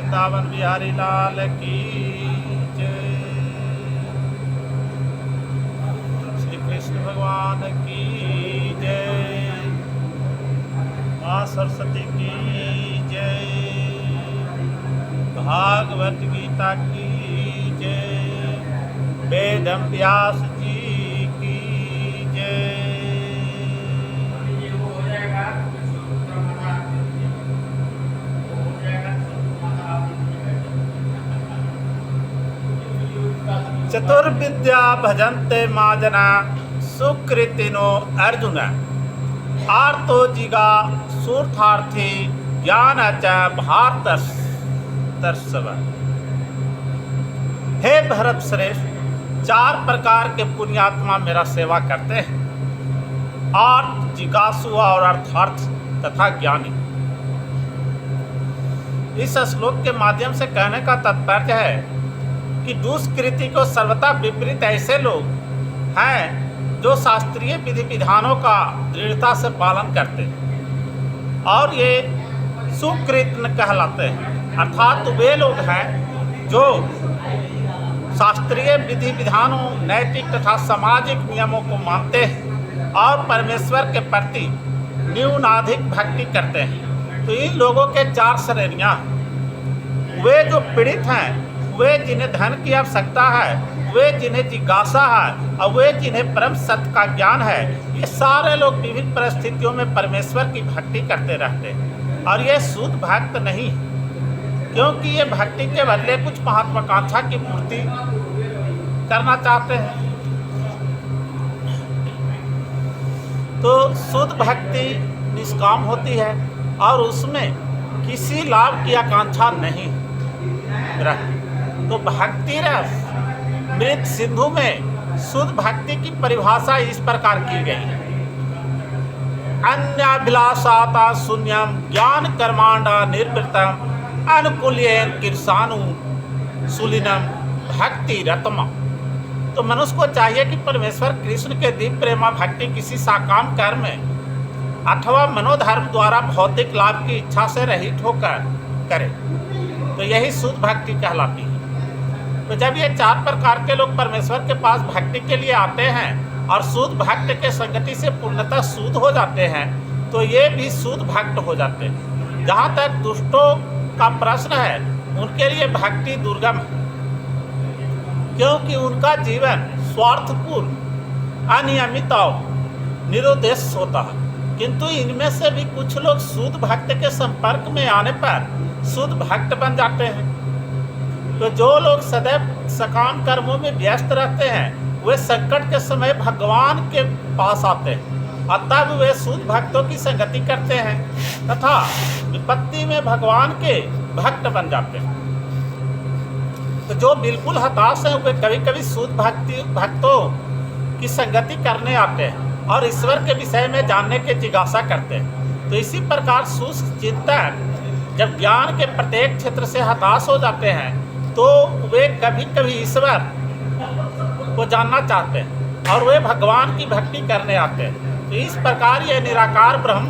वृंदावन बिहारी लाल की जय। श्री कृष्ण भगवान की जय। माँ सरस्वती की जय। भागवत गीता की जय। वेद व्यास जी की जय। चतुर्विद्या भजन्ते माजना सुकृतिनो अर्जुन आर्तो जिगा सूर्थार्थी ज्ञान च भारतर्षभ। हे भरत श्रेष्ठ, 4 प्रकार के पुण्यात्मा मेरा सेवा करते हैं, आर्त, जिज्ञासु और अर्थार्थ तथा ज्ञानी। इस श्लोक के माध्यम से कहने का तात्पर्य है कि दुष्कृति को सर्वथा विपरीत ऐसे लोग हैं जो शास्त्रीय विधि विधानों का दृढ़ता से पालन करते हैं और ये सुकृत कहलाते हैं। अर्थात वे लोग हैं जो शास्त्रीय विधि विधानों, नैतिक तथा सामाजिक नियमों को मानते हैं और परमेश्वर के प्रति न्यूनाधिक भक्ति करते हैं। तो इन लोगों के 4 श्रेणियाँ हैं। वे जो पीड़ित हैं, वे जिन्हें धन की आवश्यकता है, वे जिन्हें जिज्ञासा है और वे जिन्हें परम सत्य का ज्ञान है, ये सारे लोग विभिन्न परिस्थितियों में परमेश्वर की भक्ति करते रहते हैं। और ये शुद्ध भक्त नहीं, क्योंकि ये भक्ति के बदले कुछ महत्वाकांक्षा की पूर्ति करना चाहते हैं। तो शुद्ध भक्ति निष्काम होती है और उसमें किसी लाभ की आकांक्षा नहीं रहती। तो भक्ति रस मृत सिंधु में शुद्ध भक्ति की परिभाषा इस प्रकार की गई है। अन्याभिलाषाता शून्यम ज्ञान कर्मांडा निर्वृतम अनुकूल्येन कृषाणु सुलिनम भक्ति रतमा। तो मनुष्य को चाहिए कि परमेश्वर कृष्ण के दिव्य प्रेमा भक्ति किसी साकाम कर्म में अथवा मनोधर्म द्वारा भौतिक लाभ की इच्छा से रहित होकर करे, तो यही शुद्ध भक्ति कहलाती है। तो जब ये 4 प्रकार के लोग परमेश्वर के पास भक्ति के लिए आते हैं और शुद्ध भक्त के संगति से पूर्णतः शुद्ध हो जाते हैं, तो ये भी शुद्ध भक्त हो जाते हैं। जहाँ तक दुष्टों का प्रश्न है, उनके लिए भक्ति दुर्गम है, क्योंकि उनका जीवन स्वार्थपूर्ण, अनियमित और निरुद्देश्य होता है। किंतु इनमें से भी कुछ लोग शुद्ध भक्त के संपर्क में आने पर शुद्ध भक्त बन जाते हैं। तो जो लोग सदैव सकाम कर्मों में व्यस्त रहते हैं, वे संकट के समय भगवान के पास आते हैं और तब वे शुद्ध भक्तों की संगति करते हैं तथा विपत्ति में भगवान के भक्त बन जाते हैं। तो जो बिल्कुल हताश हैं, वे कभी कभी शुद्ध भक्तों की संगति करने आते हैं और ईश्वर के विषय में जानने की जिज्ञासा करते हैं। तो इसी प्रकार शुष्क चिंतक जब ज्ञान के प्रत्येक क्षेत्र से हताश हो जाते हैं, तो वे कभी कभी ईश्वर को जानना चाहते हैं और वे भगवान की भक्ति करने आते हैं। तो इस प्रकार ये निराकार ब्रह्म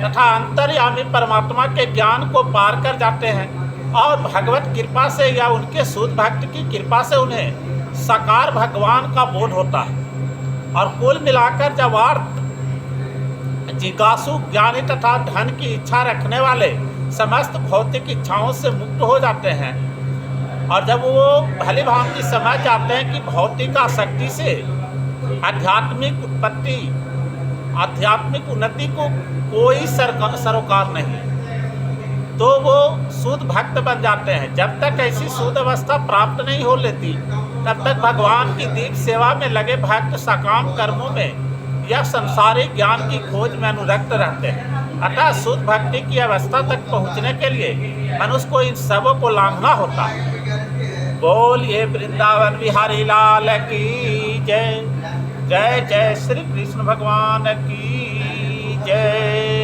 तथा अंतर्यामी परमात्मा के ज्ञान को पार कर जाते हैं और भगवत कृपा से या उनके शुद्ध भक्त की कृपा से उन्हें साकार भगवान का बोध होता है। और कुल मिलाकर जब आर्त, जिज्ञासु, ज्ञानी तथा धन की इच्छा रखने वाले समस्त भौतिक इच्छाओं से मुक्त हो जाते हैं और जब वो भली भांति समझ जाते हैं कि भौतिक आसक्ति से आध्यात्मिक उत्पत्ति, आध्यात्मिक उन्नति को कोई सरोकार नहीं, तो वो शुद्ध भक्त बन जाते हैं। जब तक ऐसी शुद्ध अवस्था प्राप्त नहीं हो लेती, तब तक भगवान की दीप सेवा में लगे भक्त सकाम कर्मों में या संसारिक ज्ञान की खोज में अनुरक्त रहते हैं। अतः शुद्ध भक्ति की अवस्था तक पहुँचने के लिए मनुष्य को इन सबों को लांघना होता है। बोलिए वृंदावन बिहारी लाल की जय। जय जय श्री कृष्ण भगवान की जय।